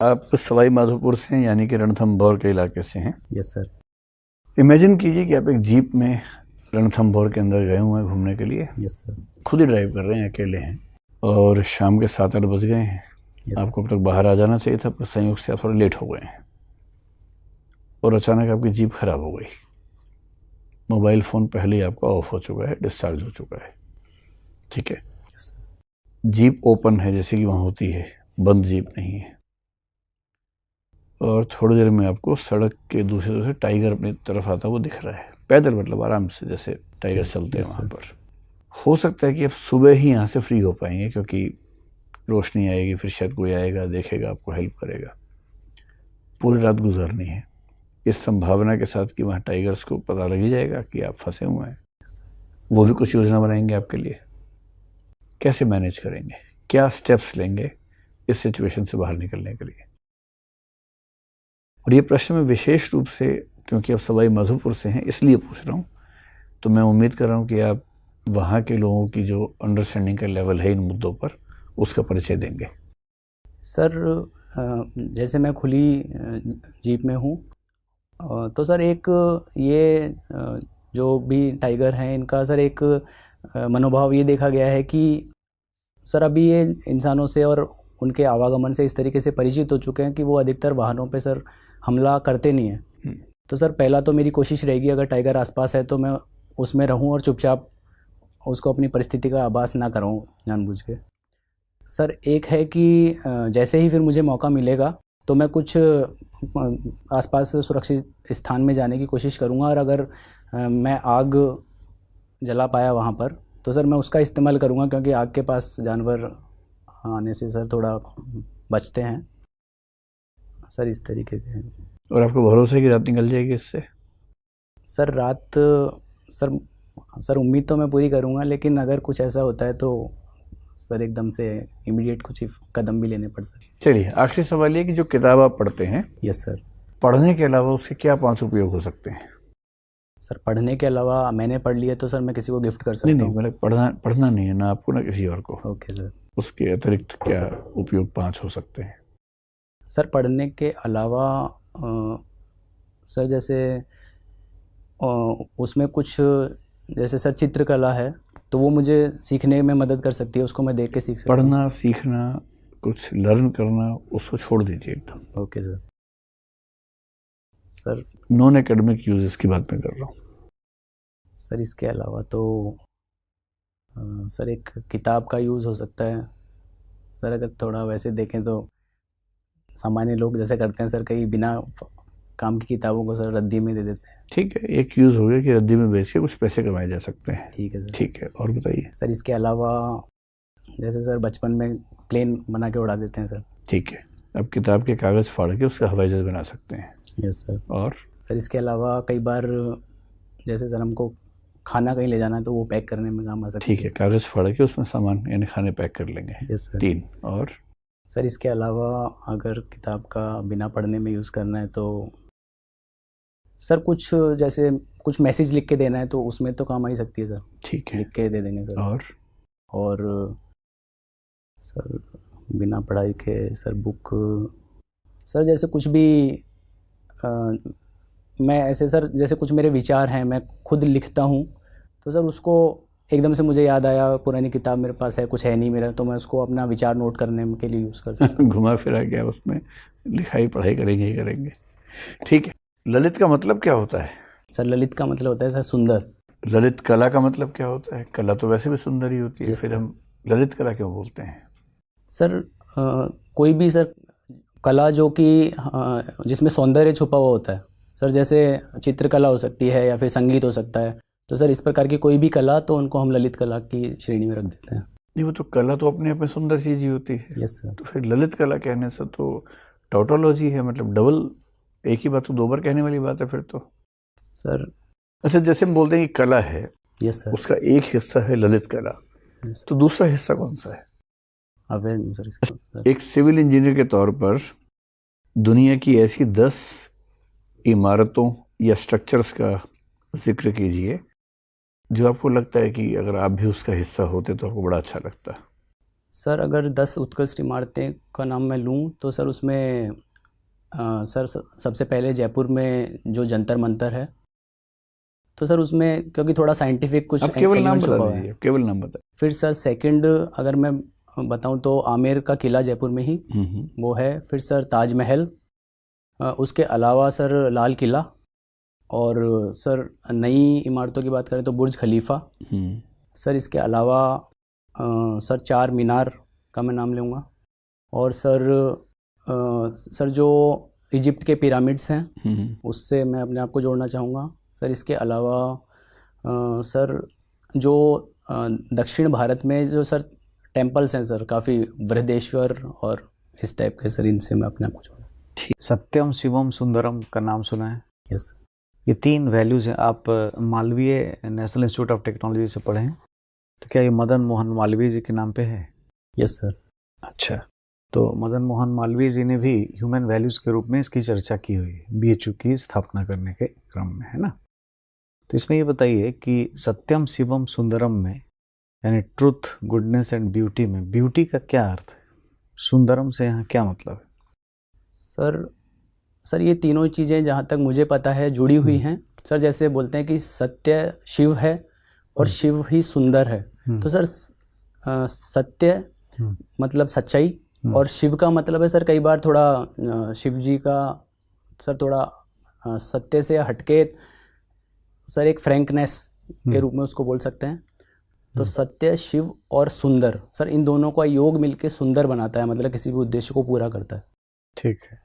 आप सवाई माधोपुर से हैं, यानी कि रणथंभौर के इलाके से हैं। Yes sir. इमेजिन कीजिए कि आप एक जीप में रणथंभौर के अंदर गए हुए हैं घूमने के लिए। Yes sir. खुद ही ड्राइव कर रहे हैं, अकेले हैं, और शाम के 7-8 बज गए हैं। आपको अब तक बाहर आ जाना चाहिए था, पर संयोग से आप थोड़ा लेट हो गए हैं और अचानक आपकी जीप खराब हो गई। मोबाइल फ़ोन पहले ही आपका ऑफ हो चुका है, डिस्चार्ज हो चुका है, ठीक है। जीप ओपन है जैसे कि वहाँ होती है, बंद जीप नहीं है। और थोड़ी देर में आपको सड़क के दूसरे तरफ से टाइगर अपनी तरफ आता वो दिख रहा है, पैदल, मतलब आराम से, जैसे टाइगर चलते हैं वहाँ पर। हो सकता है कि आप सुबह ही यहाँ से फ्री हो पाएंगे, क्योंकि रोशनी आएगी, फिर शायद कोई आएगा, देखेगा, आपको हेल्प करेगा। पूरी रात गुजारनी है इस संभावना के साथ कि वहाँ टाइगर्स को पता लग ही जाएगा कि आप फंसे हुए हैं। वो भी कुछ योजना बनाएंगे आपके लिए, कैसे मैनेज करेंगे, क्या स्टेप्स लेंगे इस सिचुएशन से बाहर निकलने के लिए। और ये प्रश्न मैं विशेष रूप से, क्योंकि आप सवाई माधोपुर से हैं, इसलिए पूछ रहा हूँ। तो मैं उम्मीद कर रहा हूँ कि आप वहाँ के लोगों की जो अंडरस्टैंडिंग का लेवल है इन मुद्दों पर, उसका परिचय देंगे। सर, जैसे मैं खुली जीप में हूँ, तो सर एक ये जो भी टाइगर हैं, इनका सर एक मनोभाव ये देखा गया है कि सर अभी ये इंसानों से और उनके आवागमन से इस तरीके से परिचित हो चुके हैं कि वो अधिकतर वाहनों पे सर हमला करते नहीं हैं। तो सर पहला तो मेरी कोशिश रहेगी, अगर टाइगर आसपास है तो मैं उसमें रहूं और चुपचाप उसको अपनी परिस्थिति का आभास ना कराऊं जानबूझ के। सर एक है कि जैसे ही फिर मुझे मौका मिलेगा तो मैं कुछ आसपास सुरक्षित स्थान में जाने की कोशिश करूंगा, और अगर मैं आग जला पाया वहाँ पर तो सर मैं उसका इस्तेमाल करूंगा, क्योंकि आग के पास जानवर आने से सर थोड़ा बचते हैं सर, इस तरीके के। और आपको भरोसा है कि रात निकल जाएगी इससे? सर रात, सर उम्मीद तो मैं पूरी करूंगा, लेकिन अगर कुछ ऐसा होता है तो सर एकदम से इमीडिएट कुछ कदम भी लेने पड़ सकते। चलिए, आखिरी सवाल ये कि जो किताब आप पढ़ते हैं, यस सर, पढ़ने के अलावा उसके क्या 5 उपयोग हो सकते हैं? सर पढ़ने के अलावा मैंने पढ़ लिया तो सर मैं किसी को गिफ्ट कर सकता हूँ। नहीं, मतलब पढ़ना नहीं है ना आपको, ना किसी और को। Okay sir. उसके उसके अतिरिक्त क्या उपयोग 5 हो सकते हैं? सर पढ़ने के अलावा सर जैसे उसमें कुछ, जैसे सर चित्रकला है तो वो मुझे सीखने में मदद कर सकती है, उसको मैं देख के सीख सकता हूँ। पढ़ना, सीखना, कुछ लर्न करना, उसको छोड़ दीजिए एकदम। Okay sir. Sir non academic uses की बात मैं कर रहा हूँ। सर इसके अलावा तो सर एक किताब का यूज़ हो सकता है सर, अगर थोड़ा वैसे देखें तो सामान्य लोग जैसे करते हैं सर, कई बिना काम की किताबों को सर रद्दी में दे देते हैं। ठीक है, एक यूज़ हो गया कि रद्दी में बेच के कुछ पैसे कमाए जा सकते हैं। ठीक है सर। ठीक है, और बताइए। सर इसके अलावा जैसे सर बचपन में प्लेन बना के उड़ा देते हैं सर। ठीक है, अब किताब के कागज़ फाड़ के उसका हवाई जहाज बना सकते हैं। Yes sir. और सर इसके अलावा कई बार जैसे सर हमको खाना कहीं ले जाना है तो वो पैक करने में काम आ सकता है। ठीक है, कागज़ फाड़ के उसमें सामान यानी खाने पैक कर लेंगे। Yes sir. 3 और सर इसके अलावा अगर किताब का बिना पढ़ने में यूज़ करना है तो सर कुछ, जैसे कुछ मैसेज लिख के देना है तो उसमें तो काम आ ही सकती है सर। ठीक है, लिख के दे देंगे सर। और सर बिना पढ़ाई के सर बुक, सर जैसे कुछ भी मैं ऐसे सर जैसे कुछ मेरे विचार हैं, मैं खुद लिखता हूँ तो सर उसको एकदम से मुझे याद आया, पुरानी किताब मेरे पास है, कुछ है नहीं मेरा, तो मैं उसको अपना विचार नोट करने के लिए यूज़ कर सकता हूँ। घुमा फिरा के उसमें लिखाई पढ़ाई करेंगे ही करेंगे। ठीक है, ललित का मतलब क्या होता है? सर ललित का मतलब होता है सर सुंदर। ललित कला का मतलब क्या होता है? कला तो वैसे भी सुंदर ही होती है, Yes, फिर sir. हम ललित कला क्यों बोलते हैं? सर कोई भी सर कला जो कि जिसमें सौंदर्य छुपा हुआ होता है सर, जैसे चित्रकला हो सकती है या फिर संगीत हो सकता है, तो सर इस प्रकार की कोई भी कला तो उनको हम ललित कला की श्रेणी में रख देते हैं। नहीं, वो तो कला तो अपने आप में सुंदर चीज ही होती है। Yes sir. तो फिर ललित कला कहने से तो टोटोलॉजी है, मतलब डबल, एक ही बात को 2 बार कहने वाली बात है फिर तो। सर अच्छा, जैसे हम बोलते हैं कि कला है, यस सर, उसका एक हिस्सा है ललित कला, तो दूसरा हिस्सा कौन सा है? अवेयर नहीं सर इसका। सर एक सिविल इंजीनियर के तौर पर दुनिया की ऐसी 10 इमारतों या स्ट्रक्चर्स का जिक्र कीजिए जो आपको लगता है कि अगर आप भी उसका हिस्सा होते तो आपको बड़ा अच्छा लगता। सर अगर 10 उत्कृष्ट इमारतें का नाम मैं लूँ तो सर उसमें सर सबसे पहले जयपुर में जो जंतर मंतर है, तो सर उसमें क्योंकि थोड़ा साइंटिफिक कुछ अब केवल नाम एलिमेंट बता छुपा हुआ दीजिए, है। केवल नाम बता। फिर सर सेकंड अगर मैं बताऊं तो आमेर का किला जयपुर में ही वो है। फिर सर ताजमहल, उसके अलावा सर लाल किला, और सर नई इमारतों की बात करें तो बुर्ज खलीफा। सर इसके अलावा सर चार मीनार का मैं नाम लूँगा। और सर जो इजिप्ट के पिरामिड्स हैं उससे मैं अपने आप को जोड़ना चाहूँगा। सर इसके अलावा सर जो दक्षिण भारत में जो सर टेम्पल्स हैं सर, काफ़ी बृहदेश्वर और इस टाइप के, सर इनसे मैं अपने आप को जोड़ूँ। सत्यम शिवम सुंदरम का नाम सुना है? यस। ये 3 वैल्यूज़ हैं। आप Malviya national institute of technology से पढ़े हैं, तो क्या ये मदन मोहन मालवीय जी के नाम पे है? Yes sir. अच्छा, तो मदन मोहन मालवीय जी ने भी ह्यूमन वैल्यूज़ के रूप में इसकी चर्चा की हुई है BHU की स्थापना करने के क्रम में, है ना? तो इसमें ये बताइए कि सत्यम शिवम सुंदरम में, यानी ट्रुथ, गुडनेस एंड ब्यूटी में ब्यूटी का क्या अर्थ है? सुंदरम से यहाँ क्या मतलब है? सर ये तीनों चीज़ें जहाँ तक मुझे पता है जुड़ी हुई हैं सर। जैसे बोलते हैं कि सत्य शिव है और शिव ही सुंदर है, तो सर सत्य मतलब सच्चाई, और शिव का मतलब है सर कई बार थोड़ा शिव जी का सर थोड़ा सत्य से हटके सर एक फ्रैंकनेस के रूप में उसको बोल सकते हैं। तो सत्य, शिव और सुंदर, सर इन दोनों का योग मिलके सुंदर बनाता है, मतलब किसी भी उद्देश्य को पूरा करता है। ठीक है।